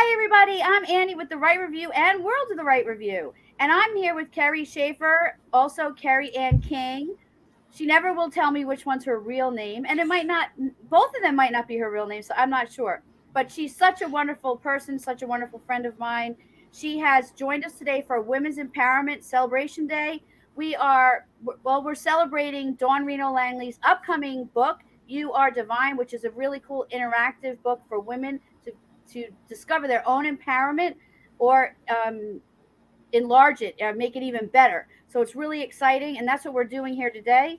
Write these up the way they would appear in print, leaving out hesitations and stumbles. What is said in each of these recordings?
Hi, everybody. I'm Annie with The Right Review and World of the Right Review. And I'm here with Carrie Schaefer, also Carrie Ann King. She never will tell me which one's her real name. And it might not, both of them might not be her real name, so I'm not sure. But she's such a wonderful person, such a wonderful friend of mine. She has joined us today for Women's Empowerment Celebration Day. We're celebrating Dawn Reno Langley's upcoming book, You Are Divine, which is a really cool interactive book for women to discover their own empowerment or enlarge it, make it even better. So it's really exciting, and that's what we're doing here today.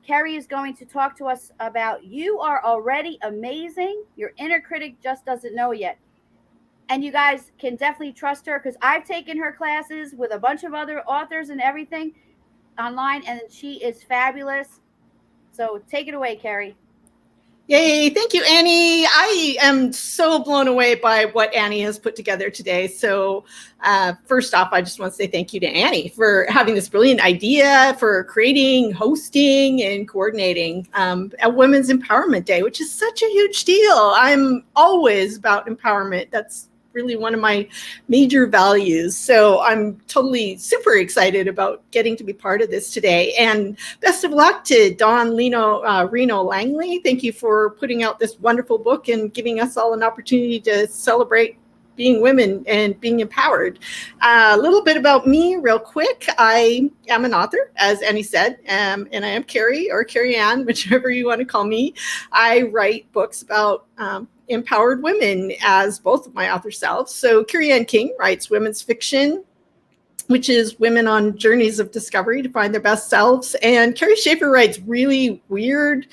Carrie is going to talk to us about You Are Already Amazing. Your inner critic just doesn't know yet. And you guys can definitely trust her because I've taken her classes with a bunch of other authors and everything online, and she is fabulous. So take it away, Carrie. Yay. Thank you, Annie. I am so blown away by what Annie has put together today. So first off, I just want to say thank you to Annie for having this brilliant idea, for creating, hosting, and coordinating a Women's Empowerment Day, which is such a huge deal. I'm always about empowerment. That's really one of my major values. So I'm totally super excited about getting to be part of this today. And best of luck to Dawn Reno Langley. Thank you for putting out this wonderful book and giving us all an opportunity to celebrate being women and being empowered. A little bit about me real quick. I am an author, as Annie said, and I am Carrie or Carrie Ann, whichever you want to call me. I write books about empowered women as both of my author selves. So Carrie Ann King writes women's fiction, which is women on journeys of discovery to find their best selves. And Carrie Schaefer writes really weird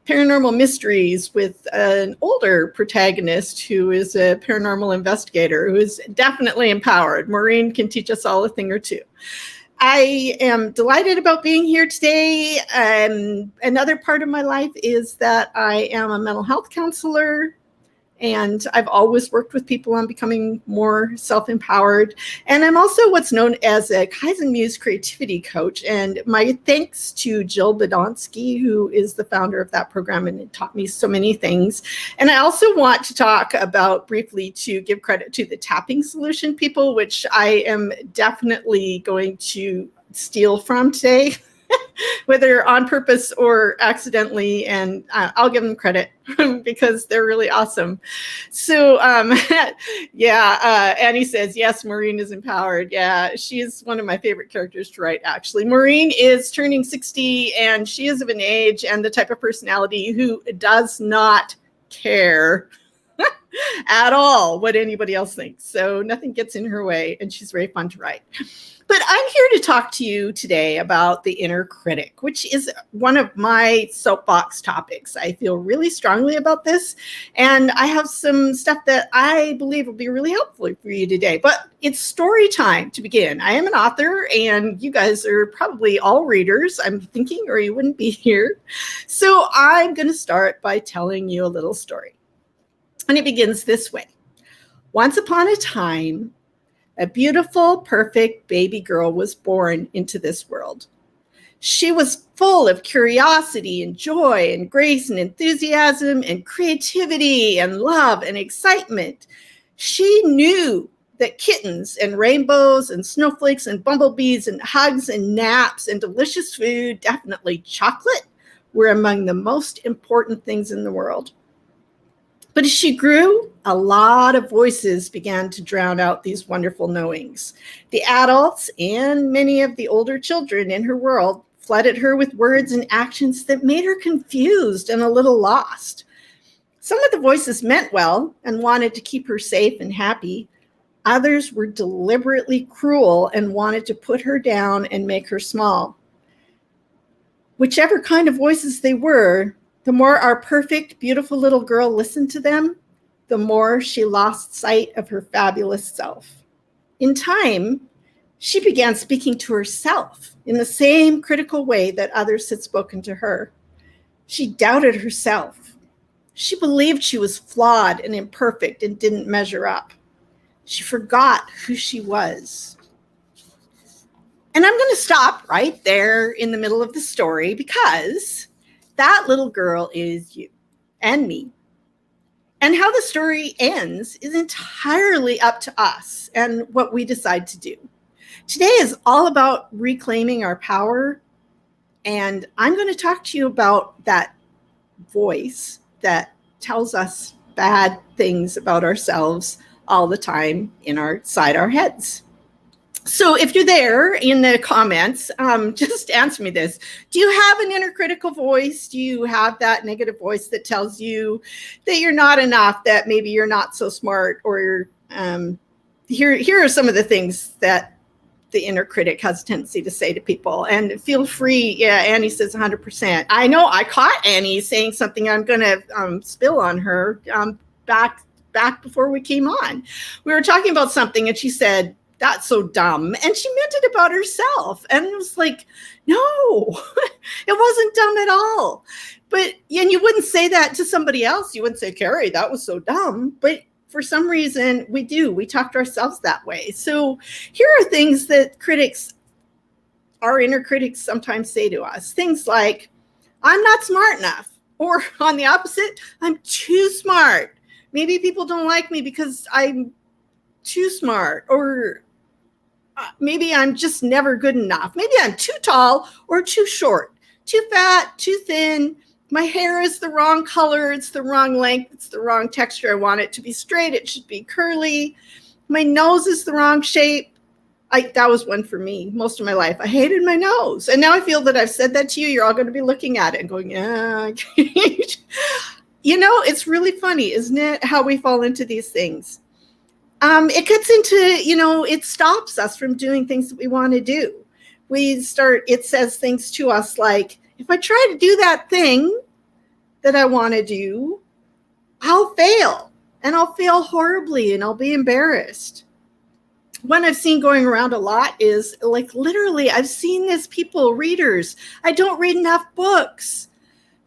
paranormal mysteries with an older protagonist who is a paranormal investigator who is definitely empowered. Maureen can teach us all a thing or two. I am delighted about being here today. Another part of my life is that I am a mental health counselor, and I've always worked with people on becoming more self-empowered. And I'm also what's known as a Kaizen Muse creativity coach. And my thanks to Jill Badonsky, who is the founder of that program and it taught me so many things. And I also want to talk about briefly to give credit to the tapping solution people, which I am definitely going to steal from today. Whether on purpose or accidentally, and I'll give them credit because they're really awesome. So Annie says, yes, Maureen is empowered. Yeah, she is one of my favorite characters to write, actually. Maureen is turning 60, and she is of an age and the type of personality who does not care at all what anybody else thinks. So nothing gets in her way, and she's very fun to write. But I'm here to talk to you today about the inner critic, which is one of my soapbox topics. I feel really strongly about this, and I have some stuff that I believe will be really helpful for you today. But it's story time to begin. I am an author, and you guys are probably all readers, I'm thinking, or you wouldn't be here. So I'm going to start by telling you a little story. And it begins this way. Once upon a time, a beautiful, perfect baby girl was born into this world. She was full of curiosity and joy and grace and enthusiasm and creativity and love and excitement. She knew that kittens and rainbows and snowflakes and bumblebees and hugs and naps and delicious food, definitely chocolate, were among the most important things in the world. But as she grew, a lot of voices began to drown out these wonderful knowings. The adults and many of the older children in her world flooded her with words and actions that made her confused and a little lost. Some of the voices meant well and wanted to keep her safe and happy. Others were deliberately cruel and wanted to put her down and make her small. Whichever kind of voices they were, the more our perfect, beautiful little girl listened to them, the more she lost sight of her fabulous self. In time, she began speaking to herself in the same critical way that others had spoken to her. She doubted herself. She believed she was flawed and imperfect and didn't measure up. She forgot who she was. And I'm going to stop right there in the middle of the story because that little girl is you and me. And how the story ends is entirely up to us and what we decide to do. Today is all about reclaiming our power. And I'm going to talk to you about that voice that tells us bad things about ourselves all the time inside our heads. So if you're there in the comments, just answer me this. Do you have an inner critical voice? Do you have that negative voice that tells you that you're not enough, that maybe you're not so smart, or here are some of the things that the inner critic has a tendency to say to people? And feel free. Yeah, Annie says 100%. I know I caught Annie saying something I'm going to spill on her back before we came on. We were talking about something and she said, "That's so dumb." And she meant it about herself. And it was like, no, it wasn't dumb at all. And you wouldn't say that to somebody else. You wouldn't say, "Carrie, that was so dumb." But for some reason, we do. We talk to ourselves that way. So here are things that our inner critics sometimes say to us. Things like, "I'm not smart enough." Or on the opposite, "I'm too smart. Maybe people don't like me because I'm too smart." Or maybe I'm just never good enough. Maybe I'm too tall or too short, too fat, too thin. My hair is the wrong color. It's the wrong length. It's the wrong texture. I want it to be straight. It should be curly. My nose is the wrong shape. That was one for me most of my life. I hated my nose. And now I feel that I've said that to you. You're all going to be looking at it and going, yeah. It's really funny, isn't it? How we fall into these things. It gets into, it stops us from doing things that we want to do. It says things to us like, if I try to do that thing that I want to do, I'll fail, and I'll fail horribly, and I'll be embarrassed. One I've seen going around a lot is like, literally, I've seen this readers. I don't read enough books.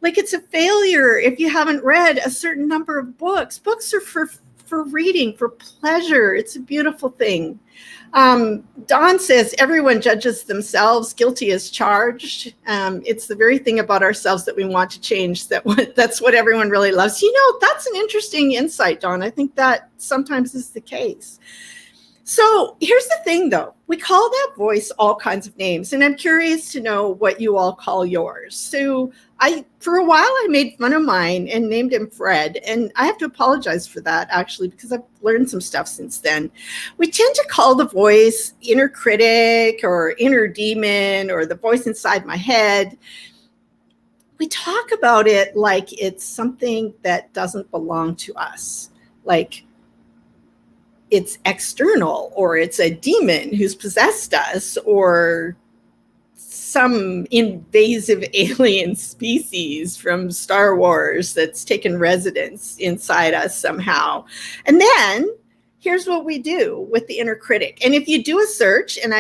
Like, it's a failure if you haven't read a certain number of books. Books are for reading, for pleasure. It's a beautiful thing. Dawn says, everyone judges themselves, guilty as charged. It's the very thing about ourselves that we want to change. That's what everyone really loves. That's an interesting insight, Dawn. I think that sometimes is the case. So here's the thing, though. We call that voice all kinds of names, and I'm curious to know what you all call yours. So for a while, I made fun of mine and named him Fred, and I have to apologize for that, actually, because I've learned some stuff since then. We tend to call the voice inner critic or inner demon or the voice inside my head. We talk about it like it's something that doesn't belong to us, like it's external, or it's a demon who's possessed us, or some invasive alien species from Star Wars that's taken residence inside us somehow. And then here's what we do with the inner critic. And if you do a search, and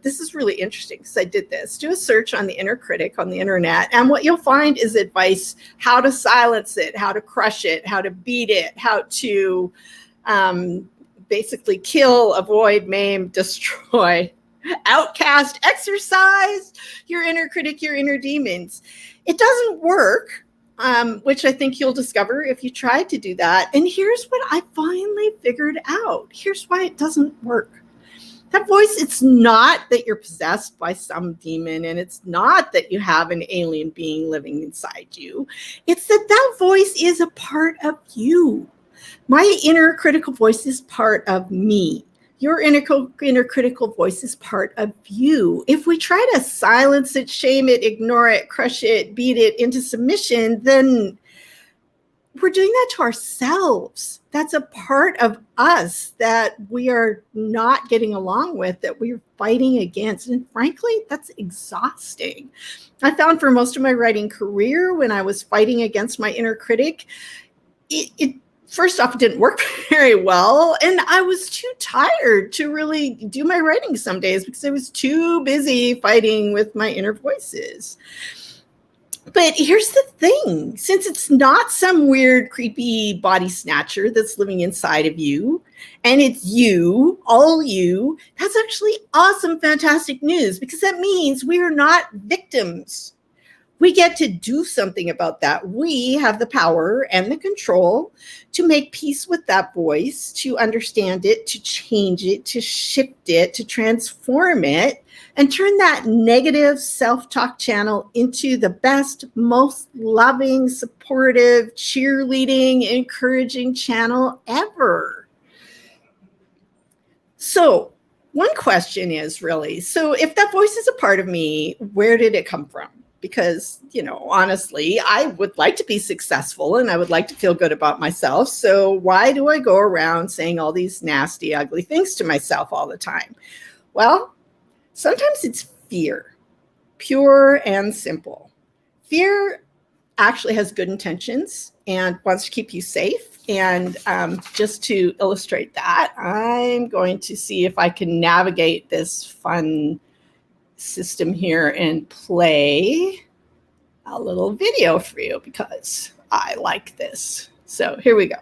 this is really interesting because I did this, do a search on the inner critic on the internet, and what you'll find is advice how to silence it, how to crush it, how to beat it, how to basically kill, avoid, maim, destroy, outcast, exercise your inner critic, your inner demons. It doesn't work, which I think you'll discover if you try to do that. And here's what I finally figured out. Here's why it doesn't work. That voice, it's not that you're possessed by some demon, and it's not that you have an alien being living inside you. It's that voice is a part of you. My inner critical voice is part of me. Your inner critical voice is part of you. If we try to silence it, shame it, ignore it, crush it, beat it into submission, then we're doing that to ourselves. That's a part of us that we are not getting along with, that we're fighting against. And frankly, that's exhausting. I found for most of my writing career, when I was fighting against my inner critic, it first off, it didn't work very well. And I was too tired to really do my writing some days because I was too busy fighting with my inner voices. But here's the thing. Since it's not some weird, creepy body snatcher that's living inside of you, and it's you, all you, that's actually awesome, fantastic news, because that means we are not victims. We get to do something about that. We have the power and the control to make peace with that voice, to understand it, to change it, to shift it, to transform it, and turn that negative self-talk channel into the best, most loving, supportive, cheerleading, encouraging channel ever. So, one question is really, so if that voice is a part of me, where did it come from? Because, honestly, I would like to be successful and I would like to feel good about myself. So why do I go around saying all these nasty, ugly things to myself all the time? Well, sometimes it's fear, pure and simple. Fear actually has good intentions and wants to keep you safe. And just to illustrate that, I'm going to see if I can navigate this fun system here and play a little video for you because I like this. So here we go.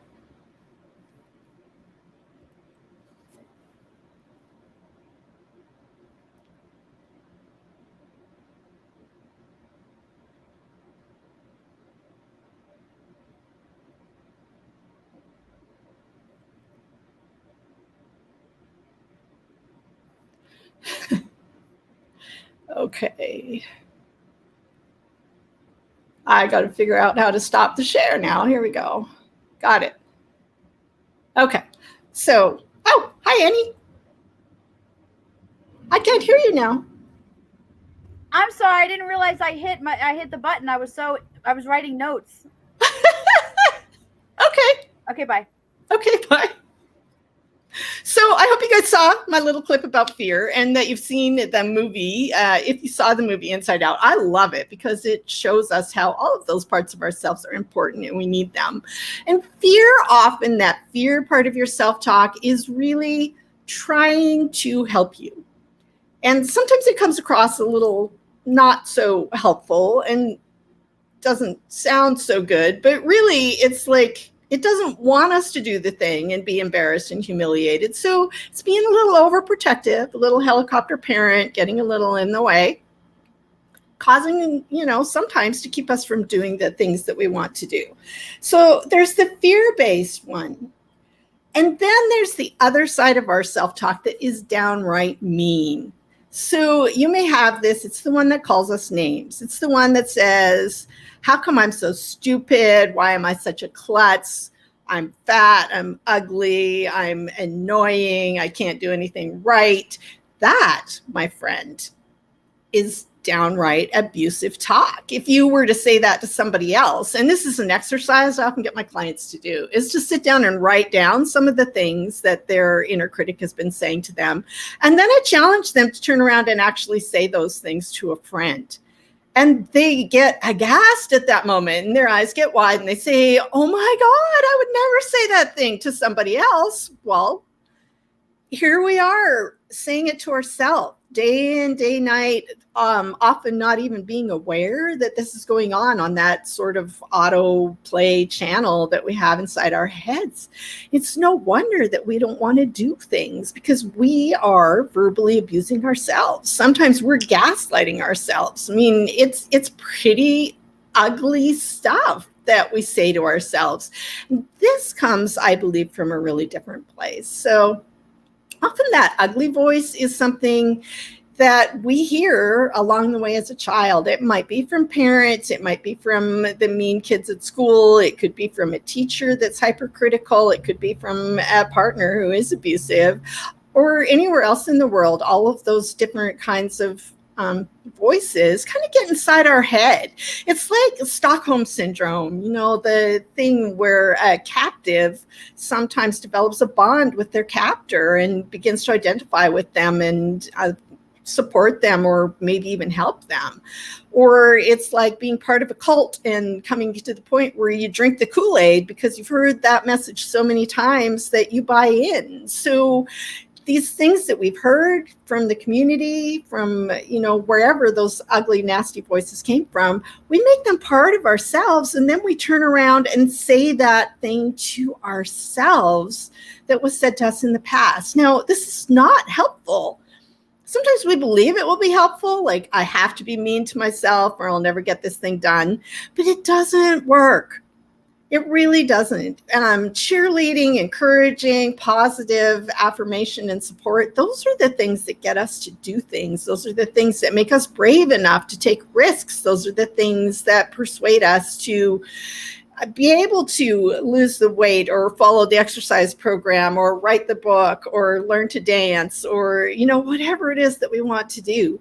Okay. I got to figure out how to stop the share now. Here we go. Got it. Okay. So, hi, Annie. I can't hear you now. I'm sorry, I didn't realize I hit the button. I was writing notes. Okay. Okay, bye. Okay, bye. So I hope you guys saw my little clip about fear and that you've seen the movie. If you saw the movie Inside Out, I love it because it shows us how all of those parts of ourselves are important and we need them. And fear, often that fear part of your self-talk is really trying to help you. And sometimes it comes across a little not so helpful and doesn't sound so good, but really it's like it doesn't want us to do the thing and be embarrassed and humiliated. So it's being a little overprotective, a little helicopter parent, getting a little in the way, causing, sometimes to keep us from doing the things that we want to do. So there's the fear-based one. And then there's the other side of our self-talk that is downright mean. So you may have this, it's the one that calls us names. It's the one that says, how come I'm so stupid? Why am I such a klutz? I'm fat, I'm ugly, I'm annoying, I can't do anything right. That, my friend, is downright abusive talk. If you were to say that to somebody else, and this is an exercise I often get my clients to do, is to sit down and write down some of the things that their inner critic has been saying to them. And then I challenge them to turn around and actually say those things to a friend. And they get aghast at that moment and their eyes get wide and they say, oh my God, I would never say that thing to somebody else. Well, here we are saying it to ourselves day in, day night, often not even being aware that this is going on that sort of autoplay channel that we have inside our heads. It's no wonder that we don't want to do things because we are verbally abusing ourselves. Sometimes we're gaslighting ourselves. I mean, it's pretty ugly stuff that we say to ourselves. This comes, I believe, from a really different place. So often that ugly voice is something that we hear along the way as a child. It might be from parents. It might be from the mean kids at school. It could be from a teacher that's hypercritical. It could be from a partner who is abusive or anywhere else in the world. All of those different kinds of voices kind of get inside our head. It's like Stockholm Syndrome, the thing where a captive sometimes develops a bond with their captor and begins to identify with them and support them or maybe even help them. Or it's like being part of a cult and coming to the point where you drink the Kool-Aid because you've heard that message so many times that you buy in. So these things that we've heard from the community, from, wherever those ugly, nasty voices came from, we make them part of ourselves. And then we turn around and say that thing to ourselves that was said to us in the past. Now, this is not helpful. Sometimes we believe it will be helpful, like I have to be mean to myself or I'll never get this thing done, but it doesn't work. It really doesn't. Cheerleading, encouraging, positive affirmation and support, those are the things that get us to do things. Those are the things that make us brave enough to take risks. Those are the things that persuade us to be able to lose the weight or follow the exercise program or write the book or learn to dance or, whatever it is that we want to do.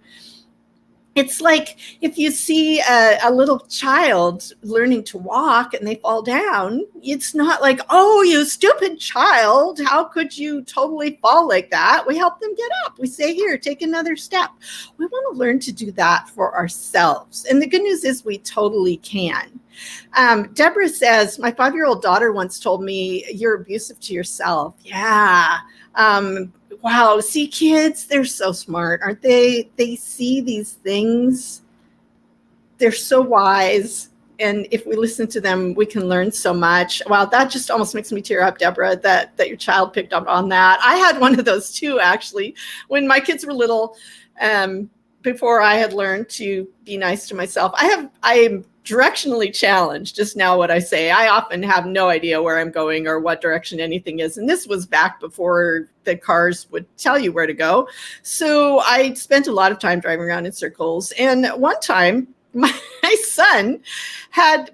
It's like if you see a little child learning to walk and they fall down, it's not like, oh, you stupid child, how could you totally fall like that? We help them get up. We say, here, take another step. We want to learn to do that for ourselves. And the good news is we totally can. Deborah says, my 5-year-old daughter once told me, you're abusive to yourself. Yeah. Wow. See, kids, they're so smart, aren't they? They see these things. They're so wise. And if we listen to them, we can learn so much. Wow, that just almost makes me tear up, Deborah, that your child picked up on that. I had one of those too, actually, when my kids were little, before I had learned to be nice to myself. I am directionally challenged, just now what I say. I often have no idea where I'm going or what direction anything is. And this was back before the cars would tell you where to go. So I spent a lot of time driving around in circles. And one time, my son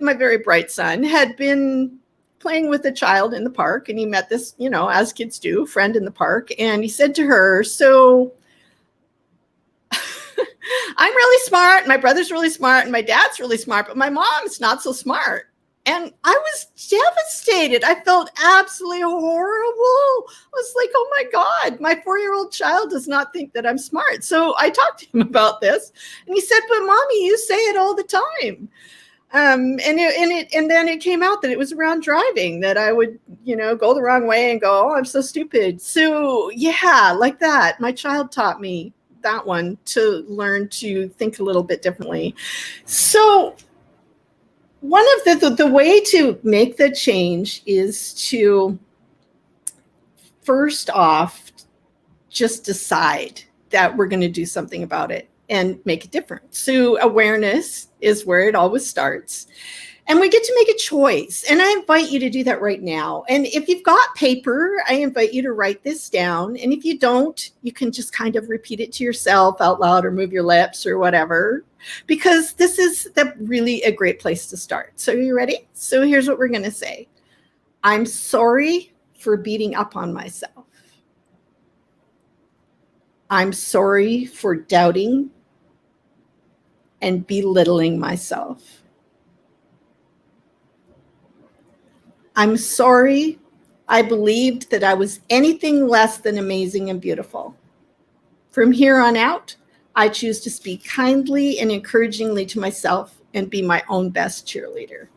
my very bright son, had been playing with a child in the park. And he met this, as kids do, friend in the park. And he said to her, so I'm really smart, my brother's really smart, and my dad's really smart, but my mom's not so smart. And I was devastated. I felt absolutely horrible. I was like, oh my God, my 4-year-old child does not think that I'm smart. So I talked to him about this, and he said, but Mommy, you say it all the time. And then it came out that it was around driving, that I would, go the wrong way and go, oh, I'm so stupid. So yeah, like that. My child taught me that one, to learn to think a little bit differently. So one of the way to make the change is to first off just decide that we're going to do something about it and make a difference. So awareness is where it always starts. And we get to make a choice. And I invite you to do that right now. And if you've got paper, I invite you to write this down. And if you don't, you can just kind of repeat it to yourself out loud or move your lips or whatever, because this is really a great place to start. So are you ready? So here's what we're going to say. I'm sorry for beating up on myself. I'm sorry for doubting and belittling myself. I'm sorry I believed that I was anything less than amazing and beautiful. From here on out, I choose to speak kindly and encouragingly to myself and be my own best cheerleader.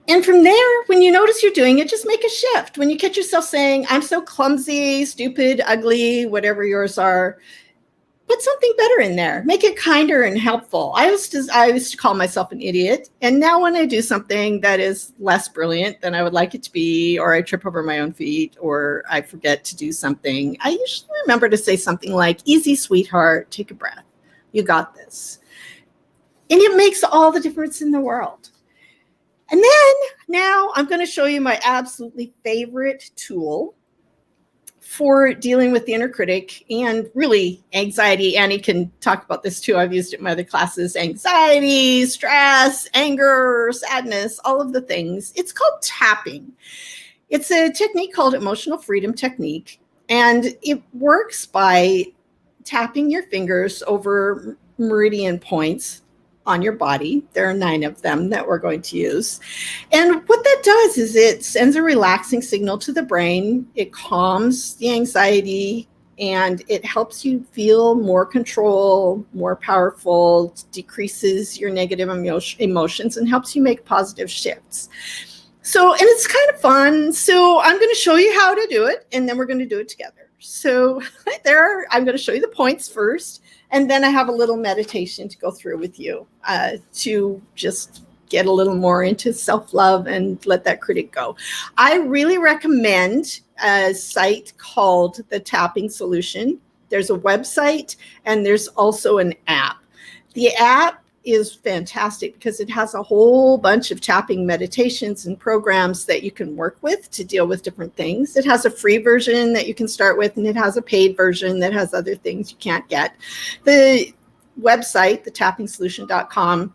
And from there, when you notice you're doing it, just make a shift. When you catch yourself saying, I'm so clumsy, stupid, ugly, whatever yours are, put something better in there. Make it kinder and helpful. I used to call myself an idiot. And now when I do something that is less brilliant than I would like it to be, or I trip over my own feet, or I forget to do something, I usually remember to say something like, easy, sweetheart, take a breath. You got this. And it makes all the difference in the world. And then now I'm going to show you my absolutely favorite tool for dealing with the inner critic and really anxiety. Annie can talk about this too. I've used it in my other classes. Anxiety, stress, anger, sadness, all of the things. It's called tapping. It's a technique called emotional freedom technique. And it works by tapping your fingers over meridian points on your body. There are 9 of them that we're going to use. And what that does is it sends a relaxing signal to the brain. It calms the anxiety and it helps you feel more control, more powerful, decreases your negative emotions and helps you make positive shifts. So, and it's kind of fun. So I'm going to show you how to do it and then we're going to do it together. So I'm going to show you the points first. And then I have a little meditation to go through with you to just get a little more into self-love and let that critic go. I really recommend a site called The Tapping Solution. There's a website and there's also an app. The app is fantastic because it has a whole bunch of tapping meditations and programs that you can work with to deal with different things. It has a free version that you can start with, and it has a paid version that has other things you can't get. The website, thetappingsolution.com,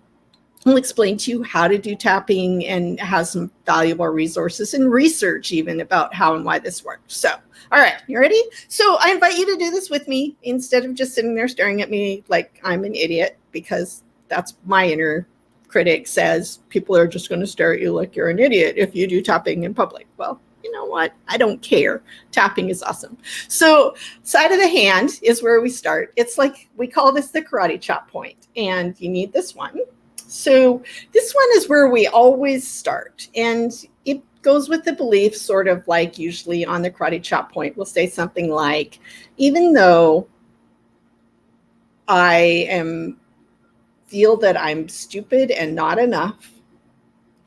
will explain to you how to do tapping and has some valuable resources and research even about how and why this works. So, all right, you ready? So I invite you to do this with me instead of just sitting there staring at me like I'm an idiot, because that's my inner critic says people are just going to stare at you like you're an idiot if you do tapping in public. Well, you know what? I don't care. Tapping is awesome. So side of the hand is where we start. It's like, we call this the karate chop point, and you need this one. So this one is where we always start, and it goes with the belief, sort of like usually on the karate chop point, we'll say something like, even though I feel that I'm stupid and not enough,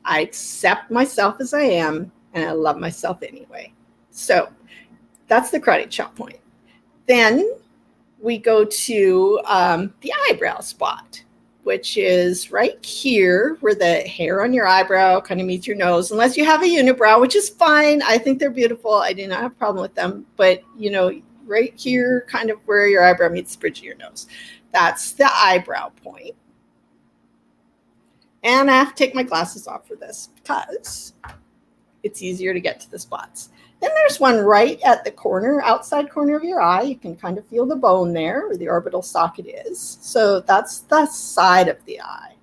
I accept myself as I am, and I love myself anyway. So that's the karate chop point. Then we go to the eyebrow spot, which is right here where the hair on your eyebrow kind of meets your nose, unless you have a unibrow, which is fine. I think they're beautiful. I do not have a problem with them. But, you know, right here, kind of where your eyebrow meets the bridge of your nose, that's the eyebrow point. And I have to take my glasses off for this because it's easier to get to the spots. Then there's one right at the corner, outside corner of your eye. You can kind of feel the bone there where the orbital socket is. So that's the side of the eye.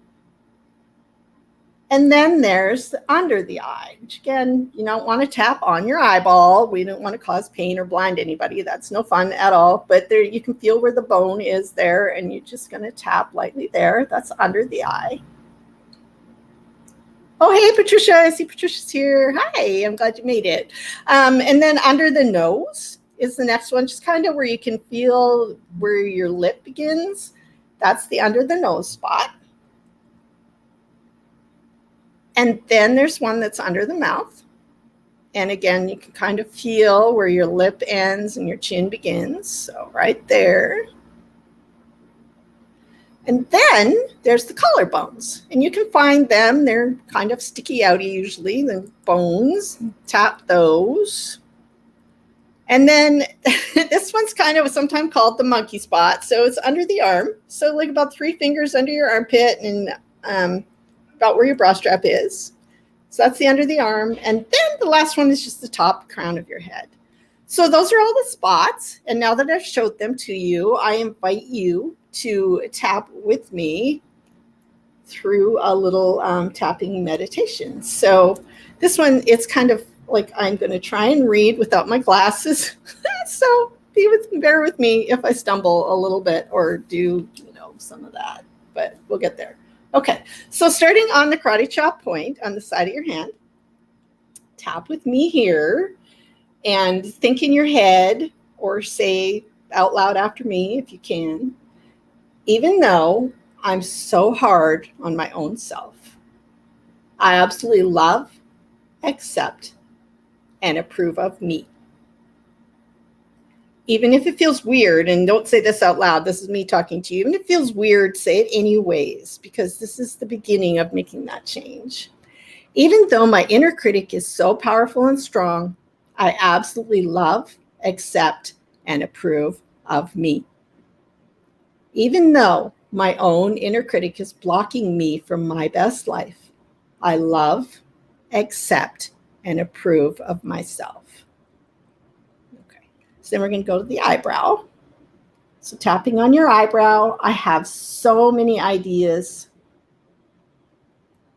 And then there's under the eye, which again, you don't want to tap on your eyeball. We don't want to cause pain or blind anybody. That's no fun at all. But there you can feel where the bone is there, and you're just going to tap lightly there. That's under the eye. Oh, hey, Patricia. I see Patricia's here. Hi, I'm glad you made it. And then under the nose is the next one, just kind of where you can feel where your lip begins. That's the under the nose spot. And then there's one that's under the mouth. And again, you can kind of feel where your lip ends and your chin begins. So right there. And then there's the collarbones, and you can find them. They're kind of sticky outy usually, the bones. Tap those. And then this one's kind of sometimes called the monkey spot. So it's under the arm. So like about 3 fingers under your armpit and about where your bra strap is. So that's the under the arm. And then the last one is just the top crown of your head. So those are all the spots. And now that I've showed them to you, I invite you to tap with me through a little tapping meditation. So this one, it's kind of like I'm going to try and read without my glasses. So bear with me if I stumble a little bit or do, some of that, but we'll get there. Okay, so starting on the karate chop point on the side of your hand, tap with me here and think in your head or say out loud after me if you can. Even though I'm so hard on my own self, I absolutely love, accept, and approve of me. Even if it feels weird, and don't say this out loud, this is me talking to you. Even if it feels weird, say it anyways, because this is the beginning of making that change. Even though my inner critic is so powerful and strong, I absolutely love, accept, and approve of me. Even though my own inner critic is blocking me from my best life, I love, accept, and approve of myself. Okay, so then we're going to go to the eyebrow. So tapping on your eyebrow, I have so many ideas.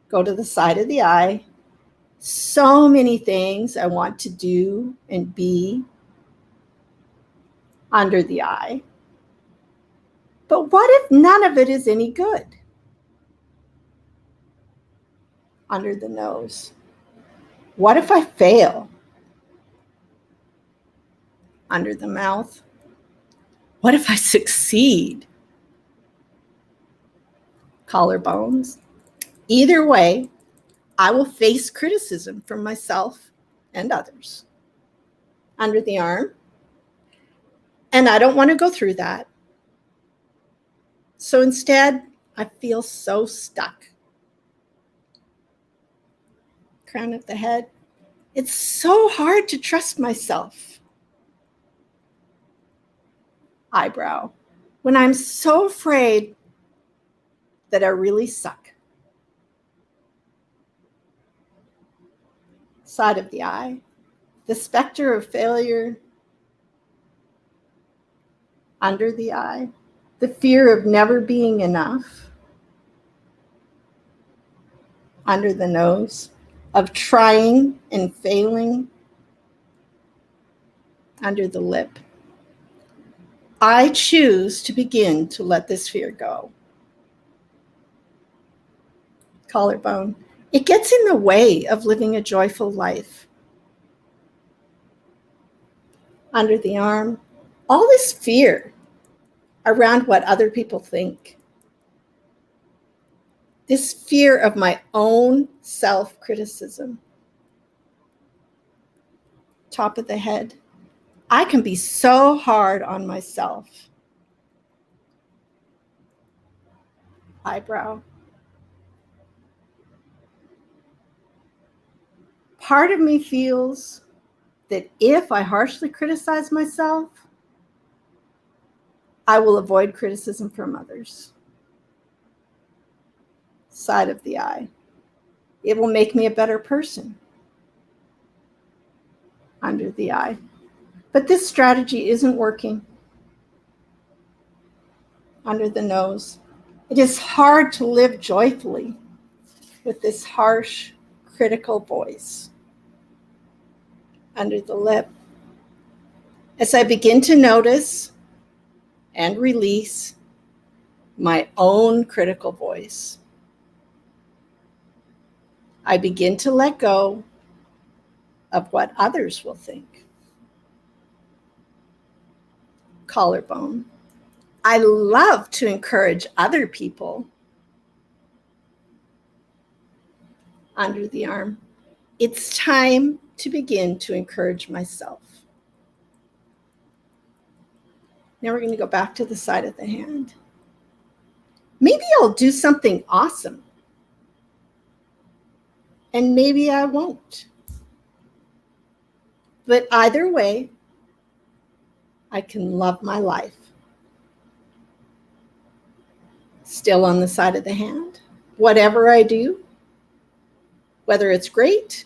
Go to the side of the eye. So many things I want to do and be under the eye. But what if none of it is any good? Under the nose. What if I fail? Under the mouth. What if I succeed? Collarbones. Either way, I will face criticism from myself and others. Under the arm. And I don't want to go through that. So instead, I feel so stuck. Crown of the head. It's so hard to trust myself. Eyebrow. When I'm so afraid that I really suck. Side of the eye. The specter of failure. Under the eye. The fear of never being enough. Under the nose. Of trying and failing. Under the lip. I choose to begin to let this fear go. Collarbone. It gets in the way of living a joyful life. Under the arm. All this fear around what other people think. This fear of my own self-criticism. Top of the head. I can be so hard on myself. Eyebrow. Part of me feels that if I harshly criticize myself, I will avoid criticism from others. Side of the eye. It will make me a better person. Under the eye. But this strategy isn't working. Under the nose. It is hard to live joyfully with this harsh, critical voice. Under the lip. As I begin to notice and release my own critical voice, I begin to let go of what others will think. Collarbone. I love to encourage other people. Under the arm. It's time to begin to encourage myself. Now we're going to go back to the side of the hand. Maybe I'll do something awesome. And maybe I won't. But either way, I can love my life. Still on the side of the hand. Whatever I do, whether it's great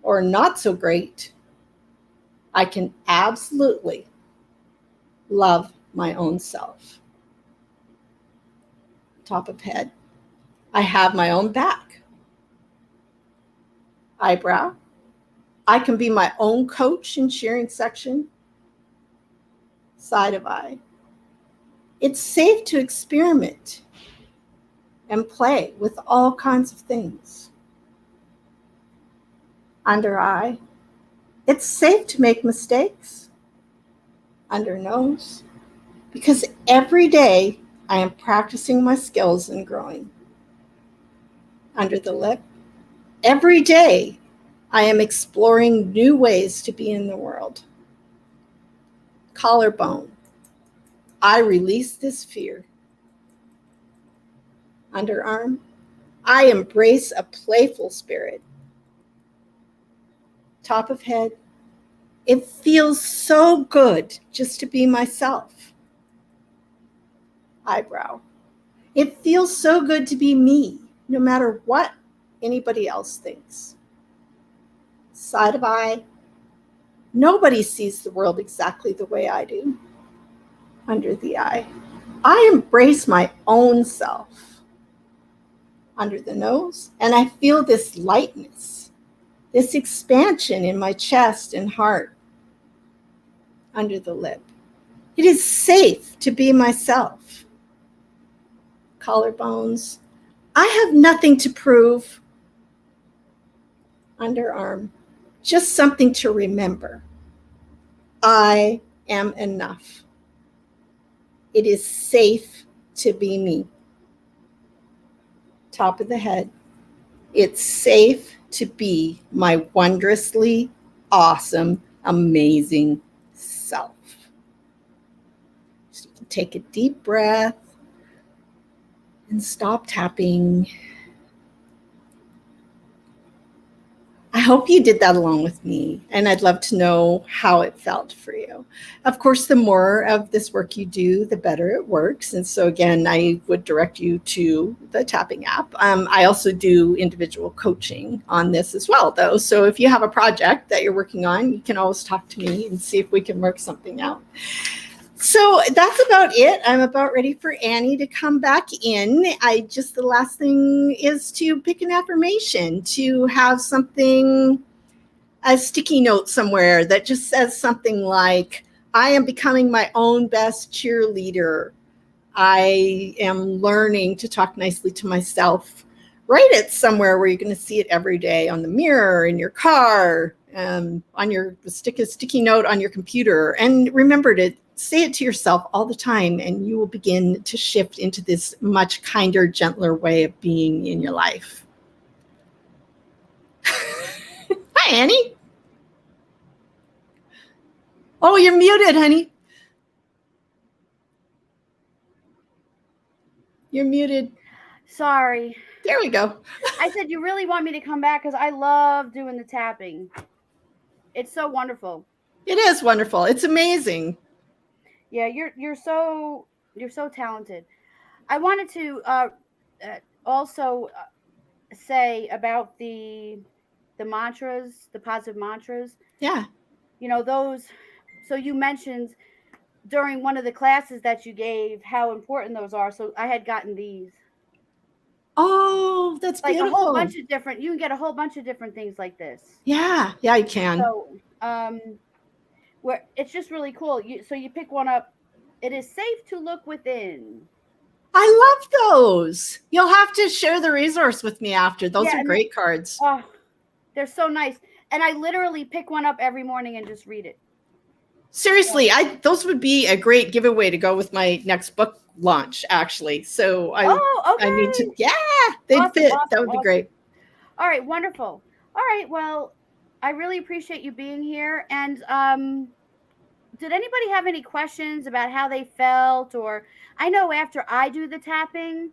or not so great, I can absolutely love my own self. Top of head. I have my own back. Eyebrow. I can be my own coach in cheering section. Side of eye. It's safe to experiment and play with all kinds of things. Under eye. It's safe to make mistakes. Under nose. Because every day I am practicing my skills and growing. Under the lip. Every day I am exploring new ways to be in the world. Collarbone. I release this fear. Underarm. I embrace a playful spirit. Top of head. It feels so good just to be myself. Eyebrow. It feels so good to be me, no matter what anybody else thinks. Side of eye. Nobody sees the world exactly the way I do. Under the eye. I embrace my own self. Under the nose. And I feel this lightness, this expansion in my chest and heart. Under the lip. It is safe to be myself. Collarbones. I have nothing to prove. Underarm. Just something to remember. I am enough. It is safe to be me. top of the head. It's safe to be my wondrously awesome, amazing self. So you can take a deep breath and stop tapping. I hope you did that along with me, and I'd love to know how it felt for you. Of course, the more of this work you do, the better it works. And so again, I would direct you to the tapping app. I also do individual coaching on this as well, though. So if you have a project that you're working on, you can always talk to me and see if we can work something out. So that's about it. I'm about ready for Annie to come back in. The last thing is to pick an affirmation, to have something, a sticky note somewhere that just says something like, I am becoming my own best cheerleader. I am learning to talk nicely to myself. Write it somewhere where you're going to see it every day, on the mirror, in your car, stick a sticky note on your computer. And remember to say it to yourself all the time, and you will begin to shift into this much kinder, gentler way of being in your life. Hi, Annie. Oh, you're muted, honey. You're muted. Sorry. There we go. I said, you really want me to come back because I love doing the tapping. It's so wonderful. It is wonderful. It's amazing. Yeah, you're so talented. I wanted to also say about the mantras, the positive mantras. Yeah. You know, those. So you mentioned during one of the classes that you gave how important those are. So I had gotten these. Oh, that's like beautiful. A whole bunch of different. You can get a whole bunch of different things like this. Yeah, you can. So where it's just really cool. So you pick one up. It is safe to look within. I love those. You'll have to share the resource with me after. Those are great cards. Oh, they're so nice. And I literally pick one up every morning and just read it. Seriously, those would be a great giveaway to go with my next book launch, actually. So I need to, they'd fit. That would be great. All right, wonderful. All right, well, I really appreciate you being here. And did anybody have any questions about how they felt? Or I know after I do the tapping,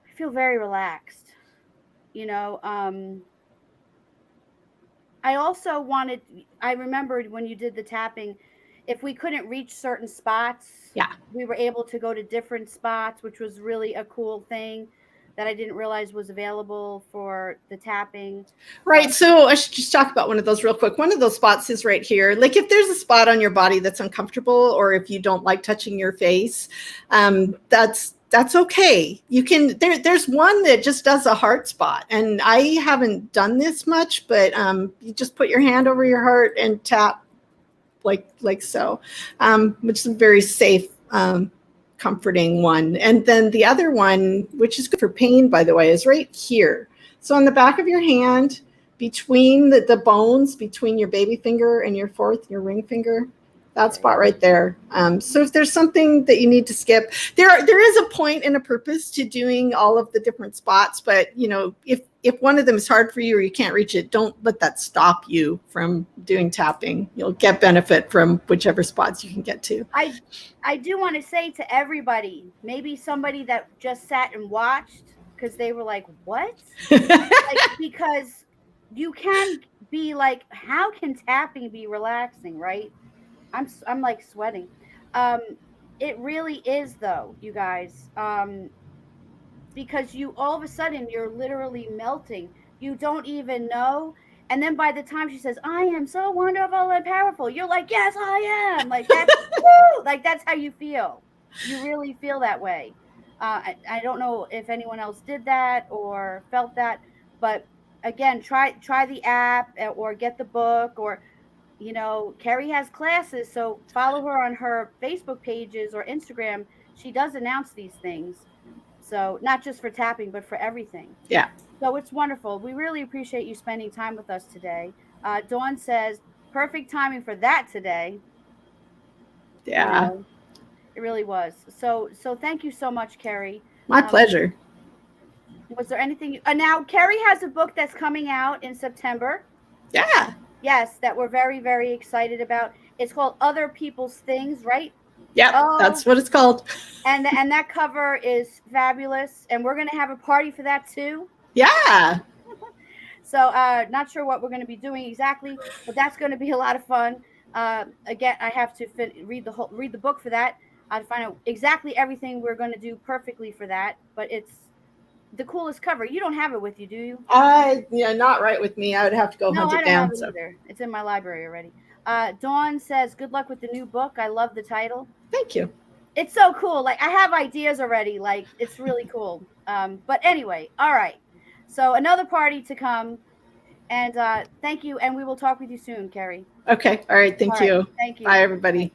I feel very relaxed. You know, I remembered when you did the tapping, if we couldn't reach certain spots, we were able to go to different spots, which was really a cool thing that I didn't realize was available for the tapping. Right. So I should just talk about one of those real quick. One of those spots is right here. Like if there's a spot on your body that's uncomfortable, or if you don't like touching your face, that's okay. You can, there's one that just does a heart spot, and I haven't done this much, but you just put your hand over your heart and tap like so, which is a very safe, comforting one. And then the other one, which is good for pain, by the way, is right here. So on the back of your hand, between the bones, between your baby finger and your your ring finger, that spot right there. So if there's something that you need to skip, there is a point and a purpose to doing all of the different spots. But you know, if one of them is hard for you or you can't reach it, don't let that stop you from doing tapping. You'll get benefit from whichever spots you can get to. I do want to say to everybody, maybe somebody that just sat and watched because they were like, what? Because you can be like, how can tapping be relaxing, right? I'm like sweating. It really is though, you guys. Because you all of a sudden you're literally melting. You don't even know. And then by the time she says, I am so wonderful and powerful, you're like, yes, I am. Like that's woo! Like that's how you feel. You really feel that way. I don't know if anyone else did that or felt that, but again, try the app or get the book, or you know, Carrie has classes, so follow her on her Facebook pages or Instagram. She does announce these things. So not just for tapping, but for everything. Yeah. So it's wonderful. We really appreciate you spending time with us today. Dawn says, perfect timing for that today. Yeah. You know, it really was. So thank you so much, Carrie. My pleasure. Was there anything? Now, Carrie has a book that's coming out in September. Yeah. Yes, that we're very, very excited about. It's called Other People's Things, right? Yep, Oh, that's what it's called. and that cover is fabulous, and we're gonna have a party for that too. Yeah. So, not sure what we're gonna be doing exactly, but that's gonna be a lot of fun. Again, I have to read the book for that. To find out exactly everything we're gonna do perfectly for that. But it's the coolest cover. You don't have it with you, do you? Yeah, not right with me. I would have to go No, hunt I it don't have down. it So either. It's in my library already. Dawn says, "Good luck with the new book. I love the title. thank you. It's so cool. Like I have ideas already. Like it's really cool. But anyway, all right. So another party to come, and thank you. And we will talk with you soon, Carrie. Okay. All right. All Thank right. you. Thank Bye, you. everybody.